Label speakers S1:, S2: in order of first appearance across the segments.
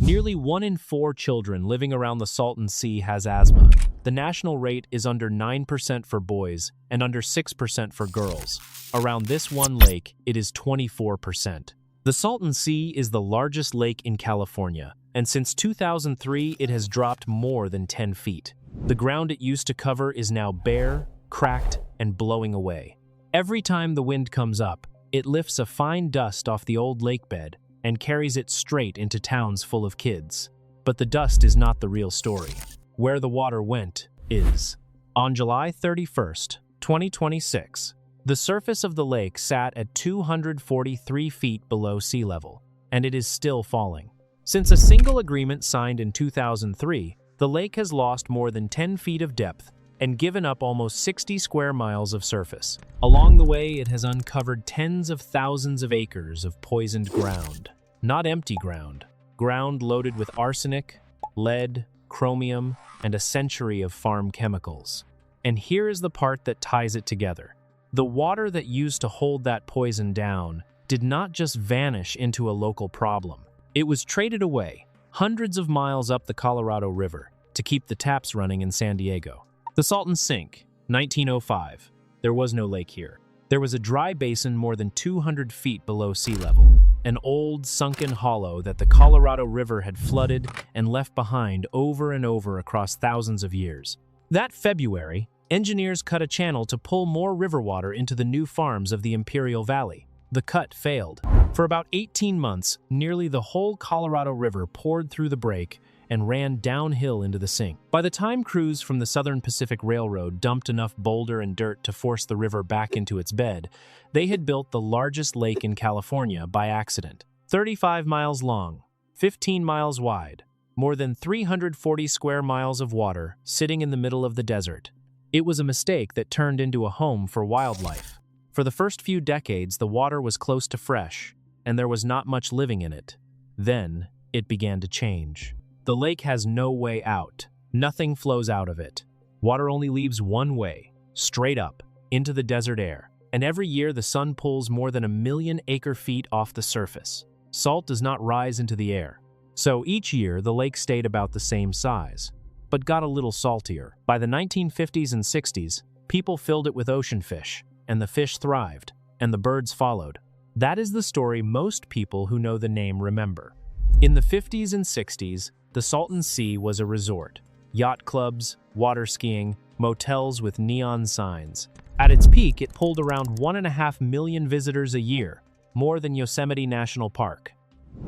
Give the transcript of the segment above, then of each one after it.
S1: Nearly 1 in 4 children living around the Salton Sea has asthma. The national rate is under 9% for boys and under 6% for girls. Around this one lake, it is 24%. The Salton Sea is the largest lake in California, and since 2003, it has dropped more than 10 feet. The ground it used to cover is now bare, cracked, and blowing away. Every time the wind comes up, it lifts a fine dust off the old lakebed and carries it straight into towns full of kids. But the dust is not the real story. Where the water went is. On July 31st, 2026, the surface of the lake sat at 243 feet below sea level, and it is still falling. Since a single agreement signed in 2003, the lake has lost more than 10 feet of depth and given up almost 60 square miles of surface. Along the way, it has uncovered tens of thousands of acres of poisoned ground. Not empty ground. Ground loaded with arsenic, lead, chromium, and a century of farm chemicals. And here is the part that ties it together. The water that used to hold that poison down did not just vanish into a local problem. It was traded away, hundreds of miles up the Colorado River, to keep the taps running in San Diego. The Salton Sink, 1905. There was no lake here. There was a dry basin more than 200 feet below sea level, an old, sunken hollow that the Colorado River had flooded and left behind over and over across thousands of years. That February, engineers cut a channel to pull more river water into the new farms of the Imperial Valley. The cut failed. For about 18 months, nearly the whole Colorado River poured through the break and ran downhill into the sink. By the time crews from the Southern Pacific Railroad dumped enough boulder and dirt to force the river back into its bed, they had built the largest lake in California by accident. 35 miles long, 15 miles wide, more than 340 square miles of water sitting in the middle of the desert. It was a mistake that turned into a home for wildlife. For the first few decades, the water was close to fresh, and there was not much living in it. Then, it began to change. The lake has no way out. Nothing flows out of it. Water only leaves one way, straight up, into the desert air. And every year, the sun pulls more than 1 million acre-feet off the surface. Salt does not rise into the air. So each year, the lake stayed about the same size, but got a little saltier. By the 1950s and 60s, people filled it with ocean fish, and the fish thrived, and the birds followed. That is the story most people who know the name remember. In the 50s and 60s, the Salton Sea was a resort. Yacht clubs, water skiing, motels with neon signs. At its peak, it pulled around 1.5 million visitors a year, more than Yosemite National Park.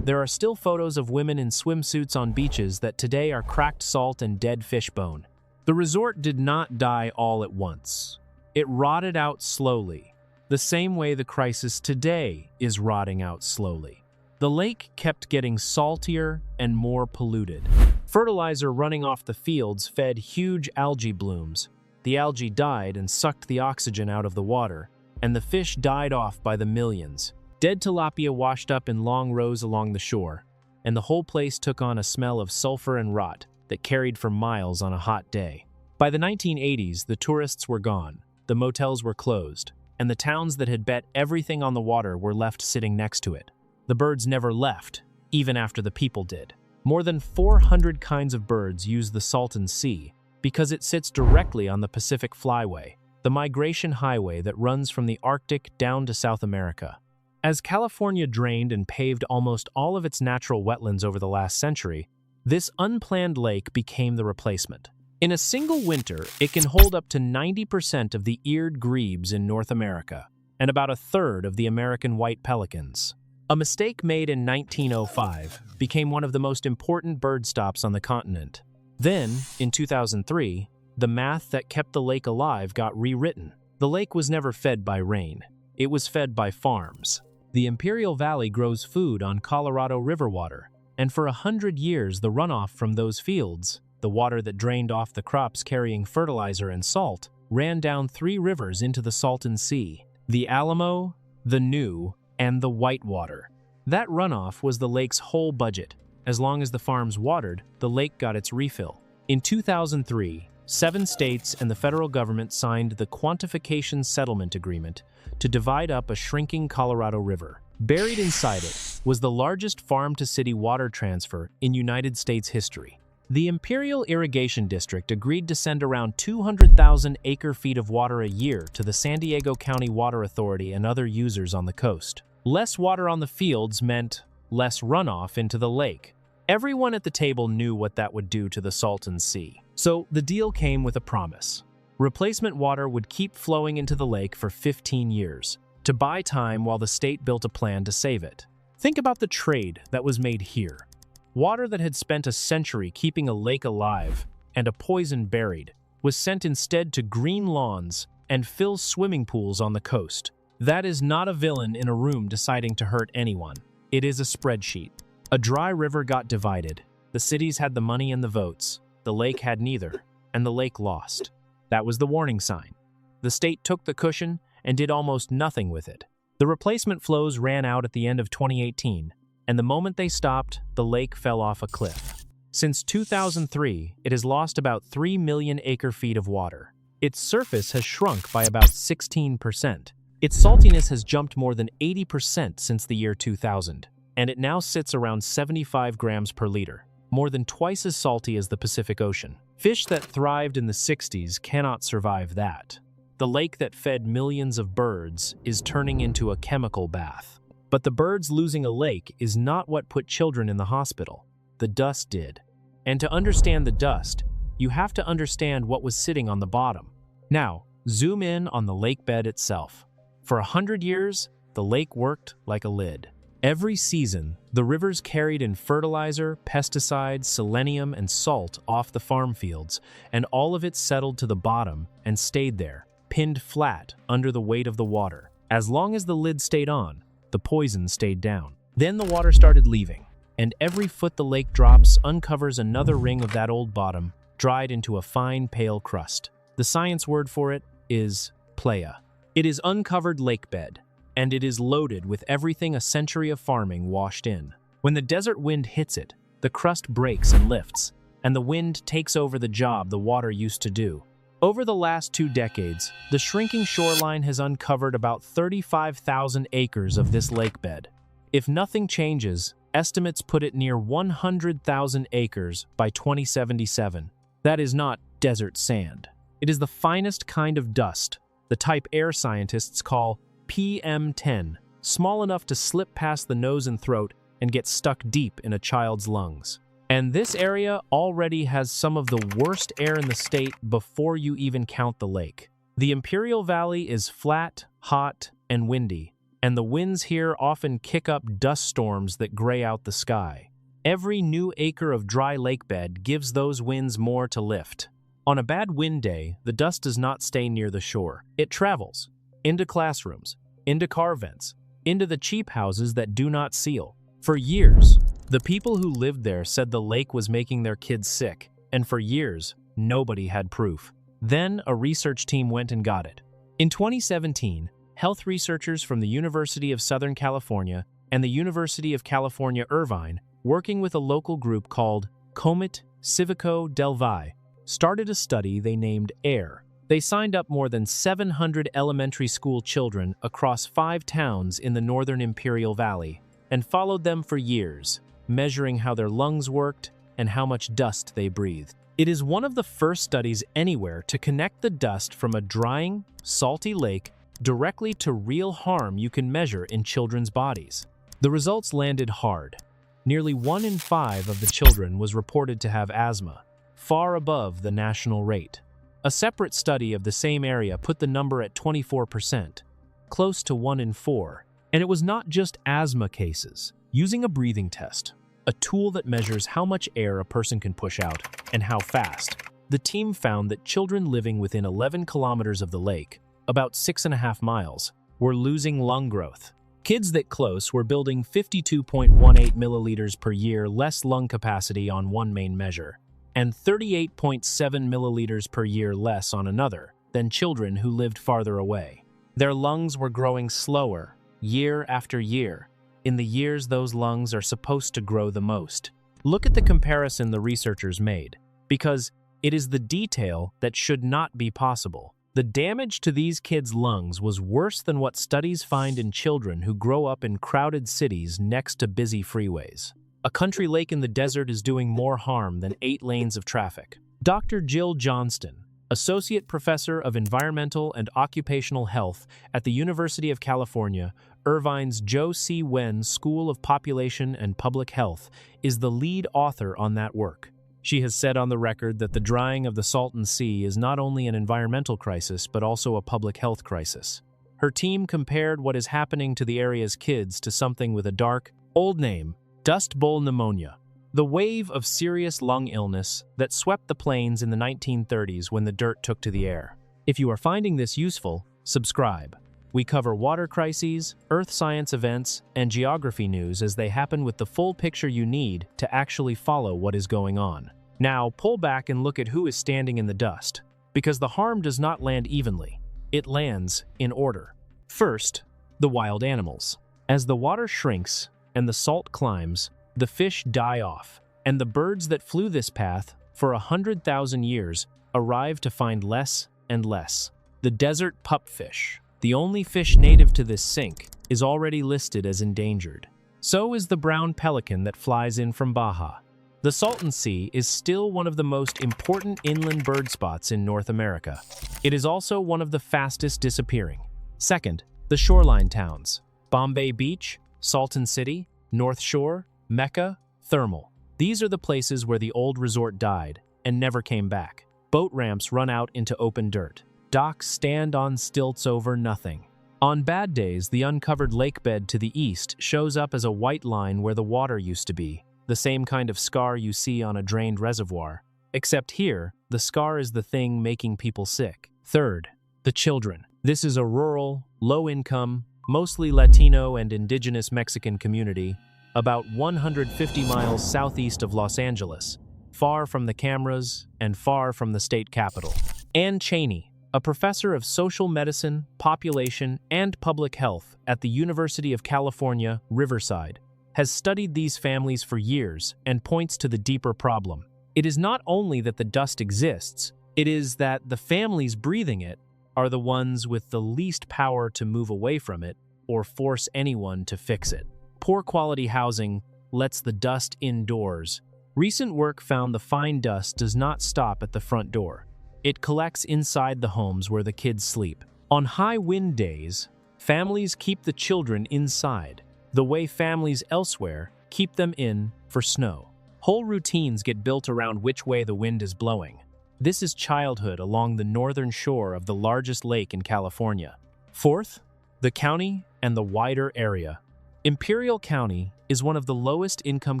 S1: There are still photos of women in swimsuits on beaches that today are cracked salt and dead fish bone. The resort did not die all at once. It rotted out slowly, the same way the crisis today is rotting out slowly. The lake kept getting saltier and more polluted. Fertilizer running off the fields fed huge algae blooms. The algae died and sucked the oxygen out of the water, and the fish died off by the millions. Dead tilapia washed up in long rows along the shore, and the whole place took on a smell of sulfur and rot that carried for miles on a hot day. By the 1980s, the tourists were gone, the motels were closed, and the towns that had bet everything on the water were left sitting next to it. The birds never left, even after the people did. More than 400 kinds of birds use the Salton Sea because it sits directly on the Pacific Flyway, the migration highway that runs from the Arctic down to South America. As California drained and paved almost all of its natural wetlands over the last century, this unplanned lake became the replacement. In a single winter, it can hold up to 90% of the eared grebes in North America, and about 1/3 of the American white pelicans. A mistake made in 1905 became one of the most important bird stops on the continent. Then, in 2003, the math that kept the lake alive got rewritten. The lake was never fed by rain. It was fed by farms. The Imperial Valley grows food on Colorado River water, and for 100 years the runoff from those fields, the water that drained off the crops carrying fertilizer and salt, ran down 3 rivers into the Salton Sea: the Alamo, the New, and the Whitewater. That runoff was the lake's whole budget. As long as the farms watered, the lake got its refill. In 2003, 7 states and the federal government signed the Quantification Settlement Agreement to divide up a shrinking Colorado River. Buried inside it was the largest farm-to-city water transfer in United States history. The Imperial Irrigation District agreed to send around 200,000 acre-feet of water a year to the San Diego County Water Authority and other users on the coast. Less water on the fields meant less runoff into the lake. Everyone at the table knew what that would do to the Salton Sea. So the deal came with a promise. Replacement water would keep flowing into the lake for 15 years, to buy time while the state built a plan to save it. Think about the trade that was made here. Water that had spent a century keeping a lake alive and a poison buried was sent instead to green lawns and Phil's swimming pools on the coast. That is not a villain in a room deciding to hurt anyone. It is a spreadsheet. A dry river got divided. The cities had the money and the votes. The lake had neither, and the lake lost. That was the warning sign. The state took the cushion and did almost nothing with it. The replacement flows ran out at the end of 2018, and the moment they stopped, the lake fell off a cliff. Since 2003, it has lost about 3 million acre-feet of water. Its surface has shrunk by about 16%. Its saltiness has jumped more than 80% since the year 2000, and it now sits around 75 grams per liter, more than twice as salty as the Pacific Ocean. Fish that thrived in the 60s cannot survive that. The lake that fed millions of birds is turning into a chemical bath. But the birds losing a lake is not what put children in the hospital. The dust did. And to understand the dust, you have to understand what was sitting on the bottom. Now, zoom in on the lakebed itself. For 100 years, the lake worked like a lid. Every season, the rivers carried in fertilizer, pesticides, selenium, and salt off the farm fields, and all of it settled to the bottom and stayed there, pinned flat under the weight of the water. As long as the lid stayed on, the poison stayed down. Then the water started leaving, and every foot the lake drops uncovers another ring of that old bottom, dried into a fine, pale crust. The science word for it is playa. It is uncovered lakebed, and it is loaded with everything a century of farming washed in. When the desert wind hits it, the crust breaks and lifts, and the wind takes over the job the water used to do. Over the last 2 decades, the shrinking shoreline has uncovered about 35,000 acres of this lakebed. If nothing changes, estimates put it near 100,000 acres by 2077. That is not desert sand. It is the finest kind of dust, the type air scientists call PM10, small enough to slip past the nose and throat and get stuck deep in a child's lungs. And this area already has some of the worst air in the state before you even count the lake. The Imperial Valley is flat, hot, and windy, and the winds here often kick up dust storms that gray out the sky. Every new acre of dry lakebed gives those winds more to lift. On a bad wind day, the dust does not stay near the shore. It travels into classrooms, into car vents, into the cheap houses that do not seal. For years, the people who lived there said the lake was making their kids sick, and for years, nobody had proof. Then a research team went and got it. In 2017, health researchers from the University of Southern California and the University of California, Irvine, working with a local group called Comet Civico del Valle, started a study they named AIRE. They signed up more than 700 elementary school children across 5 towns in the northern Imperial Valley and followed them for years, measuring how their lungs worked and how much dust they breathed. It is one of the first studies anywhere to connect the dust from a drying, salty lake directly to real harm you can measure in children's bodies. The results landed hard. Nearly 1 in 5 of the children was reported to have asthma, far above the national rate. A separate study of the same area put the number at 24%, close to 1 in 4. And it was not just asthma cases. Using a breathing test, a tool that measures how much air a person can push out and how fast, the team found that children living within 11 kilometers of the lake, about 6.5 miles, were losing lung growth. Kids that close were building 52.18 milliliters per year less lung capacity on one main measure, and 38.7 milliliters per year less on another than children who lived farther away. Their lungs were growing slower, year after year, in the years those lungs are supposed to grow the most. Look at the comparison the researchers made, because it is the detail that should not be possible. The damage to these kids' lungs was worse than what studies find in children who grow up in crowded cities next to busy freeways. A country lake in the desert is doing more harm than 8 lanes of traffic. Dr. Jill Johnston, Associate Professor of Environmental and Occupational Health at the University of California, Irvine's Joe C. Wen School of Population and Public Health, is the lead author on that work. She has said on the record that the drying of the Salton Sea is not only an environmental crisis but also a public health crisis. Her team compared what is happening to the area's kids to something with a dark, old name: Dust Bowl pneumonia, the wave of serious lung illness that swept the plains in the 1930s when the dirt took to the air. If you are finding this useful, subscribe. We cover water crises, earth science events, and geography news as they happen with the full picture you need to actually follow what is going on. Now, pull back and look at who is standing in the dust, because the harm does not land evenly. It lands in order. First, the wild animals. As the water shrinks and the salt climbs, the fish die off, and the birds that flew this path for 100,000 years arrive to find less and less. The desert pupfish, the only fish native to this sink, is already listed as endangered. So is the brown pelican that flies in from Baja. The Salton Sea is still one of the most important inland bird spots in North America. It is also one of the fastest disappearing. Second, the shoreline towns: Bombay Beach, Salton City, North Shore, Mecca, Thermal. These are the places where the old resort died and never came back. Boat ramps run out into open dirt. Docks stand on stilts over nothing. On bad days, the uncovered lakebed to the east shows up as a white line where the water used to be, the same kind of scar you see on a drained reservoir. Except here, the scar is the thing making people sick. Third, the children. This is a rural, low-income, mostly Latino and indigenous Mexican community, about 150 miles southeast of Los Angeles, far from the cameras and far from the state capital. Ann Cheney, a professor of social medicine, population, and public health at the University of California, Riverside, has studied these families for years and points to the deeper problem. It is not only that the dust exists, it is that the families breathing it are the ones with the least power to move away from it or force anyone to fix it. Poor quality housing lets the dust indoors. Recent work found the fine dust does not stop at the front door. It collects inside the homes where the kids sleep. On high wind days, families keep the children inside, the way families elsewhere keep them in for snow. Whole routines get built around which way the wind is blowing. This is childhood along the northern shore of the largest lake in California. Fourth, the county and the wider area. Imperial County is one of the lowest income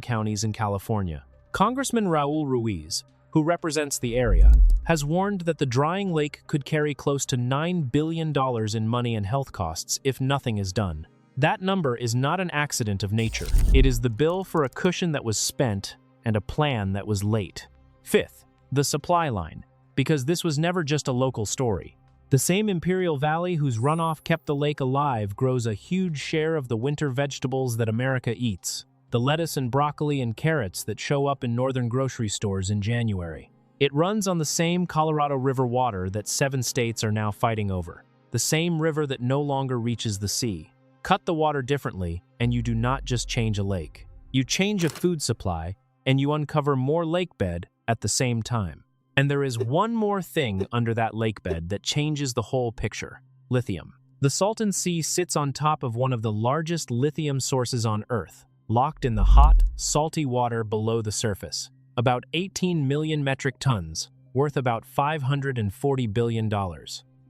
S1: counties in California. Congressman Raul Ruiz, who represents the area, has warned that the drying lake could carry close to $9 billion in money and health costs if nothing is done. That number is not an accident of nature. It is the bill for a cushion that was spent and a plan that was late. Fifth, the supply line, because this was never just a local story. The same Imperial Valley whose runoff kept the lake alive grows a huge share of the winter vegetables that America eats, the lettuce and broccoli and carrots that show up in northern grocery stores in January. It runs on the same Colorado River water that 7 states are now fighting over, the same river that no longer reaches the sea. Cut the water differently, and you do not just change a lake. You change a food supply, and you uncover more lakebed at the same time. And there is one more thing under that lakebed that changes the whole picture: lithium. The Salton Sea sits on top of one of the largest lithium sources on Earth, locked in the hot, salty water below the surface. About 18 million metric tons, worth about $540 billion.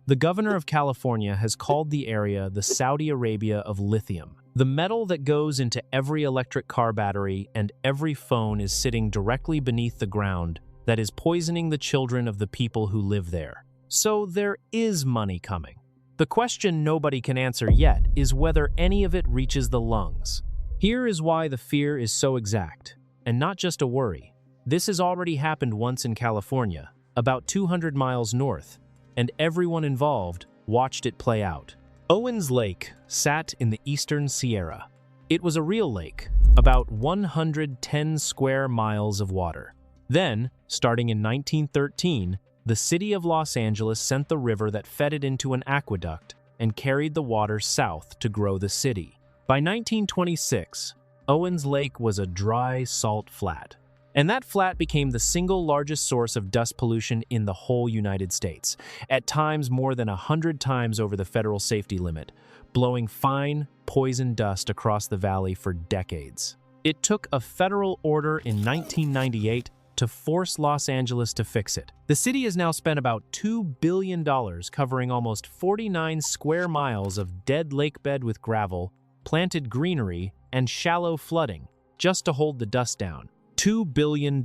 S1: The governor of California has called the area the Saudi Arabia of lithium. The metal that goes into every electric car battery and every phone is sitting directly beneath the ground that is poisoning the children of the people who live there. So there is money coming. The question nobody can answer yet is whether any of it reaches the lungs. Here is why the fear is so exact, and not just a worry. This has already happened once in California, about 200 miles north, and everyone involved watched it play out. Owens Lake sat in the eastern Sierra. It was a real lake, about 110 square miles of water. Then, starting in 1913, The city of Los Angeles sent the river that fed it into an aqueduct and carried the water south to grow the city. By 1926, Owens Lake was a dry, salt flat. And that flat became the single largest source of dust pollution in the whole United States, at times more than 100 times over the federal safety limit, blowing fine, poison dust across the valley for decades. It took a federal order in 1998 to force Los Angeles to fix it. The city has now spent about $2 billion covering almost 49 square miles of dead lakebed with gravel, planted greenery, and shallow flooding, just to hold the dust down. $2 billion.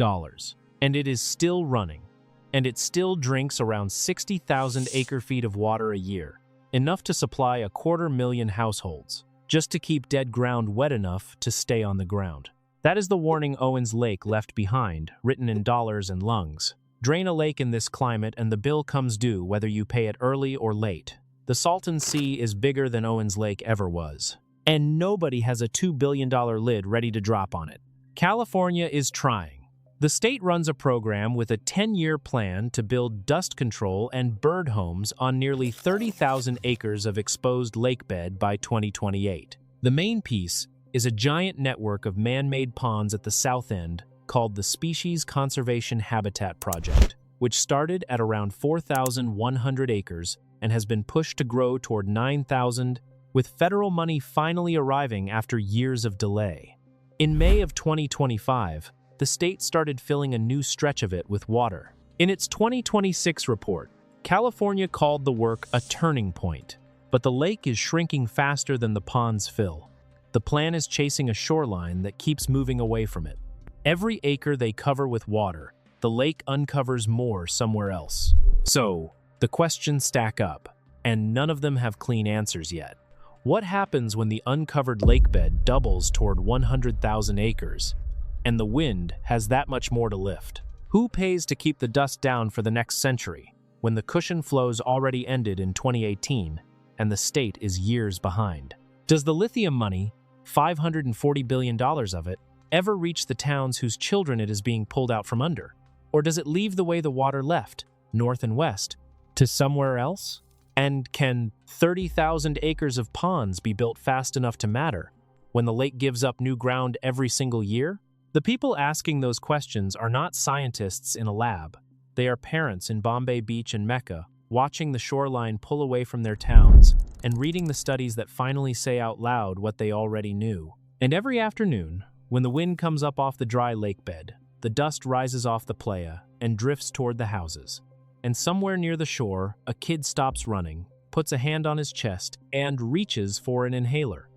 S1: And it is still running. And it still drinks around 60,000 acre-feet of water a year, enough to supply 250,000 households, just to keep dead ground wet enough to stay on the ground. That is the warning Owens Lake left behind, written in dollars and lungs. Drain a lake in this climate and the bill comes due whether you pay it early or late. The Salton Sea is bigger than Owens Lake ever was. And nobody has a $2 billion lid ready to drop on it. California is trying. The state runs a program with a 10-year plan to build dust control and bird homes on nearly 30,000 acres of exposed lakebed by 2028. The main piece is a giant network of man-made ponds at the south end called the Species Conservation Habitat Project, which started at around 4,100 acres and has been pushed to grow toward 9,000, with federal money finally arriving after years of delay. In May of 2025, the state started filling a new stretch of it with water. In its 2026 report, California called the work a turning point, but the lake is shrinking faster than the ponds fill. The plan is chasing a shoreline that keeps moving away from it. Every acre they cover with water, the lake uncovers more somewhere else. So, the questions stack up, and none of them have clean answers yet. What happens when the uncovered lakebed doubles toward 100,000 acres, and the wind has that much more to lift? Who pays to keep the dust down for the next century, when the cushion flows already ended in 2018, and the state is years behind? Does the lithium money, $540 billion of it, ever reach the towns whose children it is being pulled out from under? Or does it leave the way the water left, north and west, to somewhere else? And can 30,000 acres of ponds be built fast enough to matter when the lake gives up new ground every single year? The people asking those questions are not scientists in a lab. They are parents in Bombay Beach and Mecca, watching the shoreline pull away from their towns and reading the studies that finally say out loud what they already knew. And every afternoon, when the wind comes up off the dry lakebed, the dust rises off the playa and drifts toward the houses. And somewhere near the shore, a kid stops running, puts a hand on his chest, and reaches for an inhaler.